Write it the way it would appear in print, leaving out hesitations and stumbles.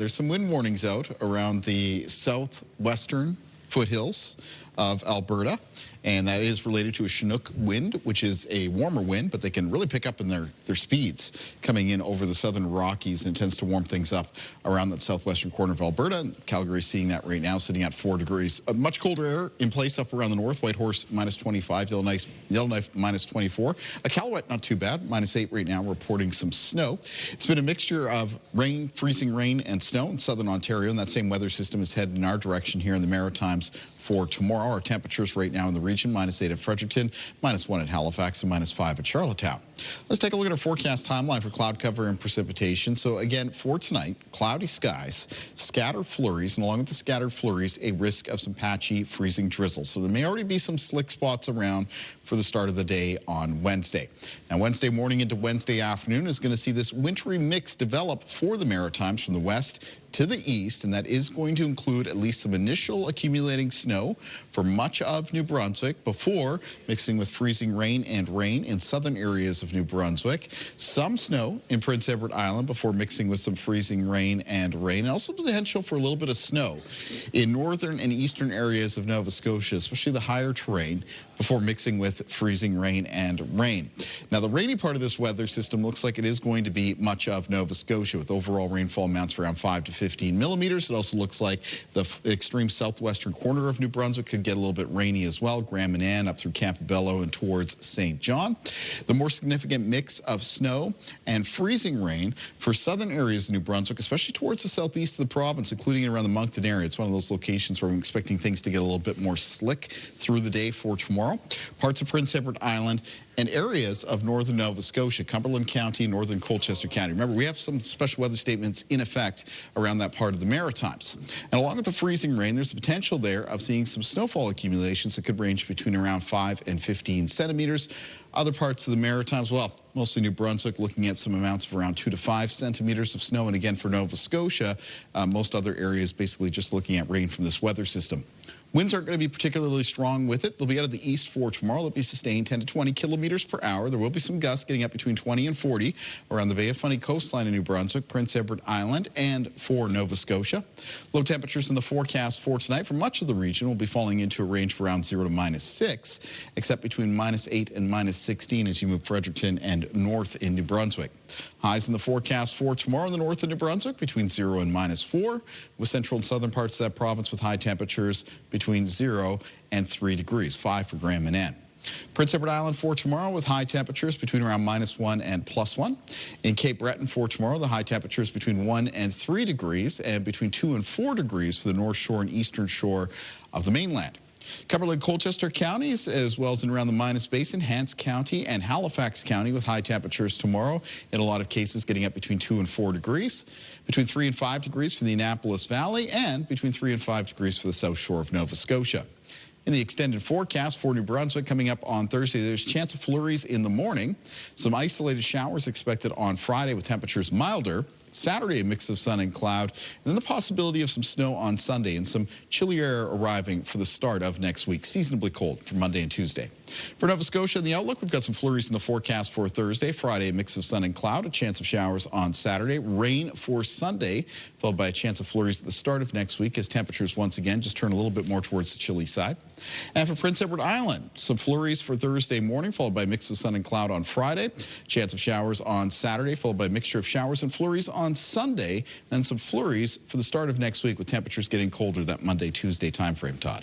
there's some wind warnings out around the southwestern foothills of Alberta, and that is related to a Chinook wind, which is a warmer wind, but they can really pick up in their speeds coming in over the southern Rockies, and it tends to warm things up around that southwestern corner of Alberta. Calgary's seeing that right now, sitting at 4 degrees. Much colder air in place up around the north. Whitehorse -25, Yellowknife -24. Iqaluit not too bad, -8 right now, reporting some snow. It's been a mixture of rain, freezing rain, and snow in southern Ontario, and that same weather system is headed in our direction here in the Maritimes for tomorrow. Our temperatures right now in the region, -8 at Fredericton, -1 at Halifax, and -5 at Charlottetown. Let's take a look at our forecast timeline for cloud cover and precipitation. So again, for tonight, cloudy skies, scattered flurries, and along with the scattered flurries, a risk of some patchy freezing drizzle. So there may already be some slick spots around for the start of the day on Wednesday. Now, Wednesday morning into Wednesday afternoon is going to see this wintry mix develop for the Maritimes from the west to the east, and that is going to include at least some initial accumulating snow for much of New Brunswick before mixing with freezing rain and rain in southern areas of New Brunswick. Some snow in Prince Edward Island before mixing with some freezing rain and rain. Also potential for a little bit of snow in northern and eastern areas of Nova Scotia, especially the higher terrain, before mixing with freezing rain and rain. Now, the rainy part of this weather system looks like it is going to be much of Nova Scotia, with overall rainfall amounts around 5 to 15 millimeters. It also looks like the extreme southwestern corner of New Brunswick could get a little bit rainy as well. Grand Manan up through Campobello and towards St. John. The more significant mix of snow and freezing rain for southern areas of New Brunswick, especially towards the southeast of the province, including around the Moncton area. It's one of those locations where I'm expecting things to get a little bit more slick through the day for tomorrow. Parts of Prince Edward Island and areas of northern Nova Scotia, Cumberland County, northern Colchester County. Remember, we have some special weather statements in effect around that part of the Maritimes. And along with the freezing rain, there's the potential there of seeing some snowfall accumulations that could range between around 5 and 15 centimeters. Other parts of the Maritimes, well, mostly New Brunswick, looking at some amounts of around 2 to 5 centimeters of snow. And again, for Nova Scotia, most other areas basically just looking at rain from this weather system. Winds aren't going to be particularly strong with it. They'll be out of the east for tomorrow. They'll be sustained 10 to 20 kilometers per hour. There will be some gusts getting up between 20 and 40 around the Bay of Fundy coastline in New Brunswick, Prince Edward Island, and for Nova Scotia. Low temperatures in the forecast for tonight for much of the region will be falling into a range of around 0 to -6, except between -8 and -16 as you move Fredericton and north in New Brunswick. Highs in the forecast for tomorrow in the north of New Brunswick between 0 and -4, with central and southern parts of that province with high temperatures between 0 and 3 degrees, 5 for Grand Manan. Prince Edward Island for tomorrow with high temperatures between around -1 and +1. In Cape Breton for tomorrow, the high temperatures between 1 and 3 degrees and between 2 and 4 degrees for the north shore and eastern shore of the mainland. Cumberland, Colchester counties, as well as in around the Minas Basin, Hants County and Halifax County with high temperatures tomorrow, in a lot of cases getting up between 2 and 4 degrees, between 3 and 5 degrees for the Annapolis Valley, and between 3 and 5 degrees for the south shore of Nova Scotia. In the extended forecast for New Brunswick coming up on Thursday, there's a chance of flurries in the morning. Some isolated showers expected on Friday with temperatures milder. Saturday, a mix of sun and cloud, and then the possibility of some snow on Sunday and some chilly air arriving for the start of next week. Seasonably cold for Monday and Tuesday. For Nova Scotia in the outlook, we've got some flurries in the forecast for Thursday. Friday, a mix of sun and cloud, a chance of showers on Saturday. Rain for Sunday, followed by a chance of flurries at the start of next week as temperatures once again just turn a little bit more towards the chilly side. And for Prince Edward Island, some flurries for Thursday morning, followed by a mix of sun and cloud on Friday. Chance of showers on Saturday, followed by a mixture of showers and flurries on Sunday. Then some flurries for the start of next week with temperatures getting colder that Monday, Tuesday timeframe, Todd.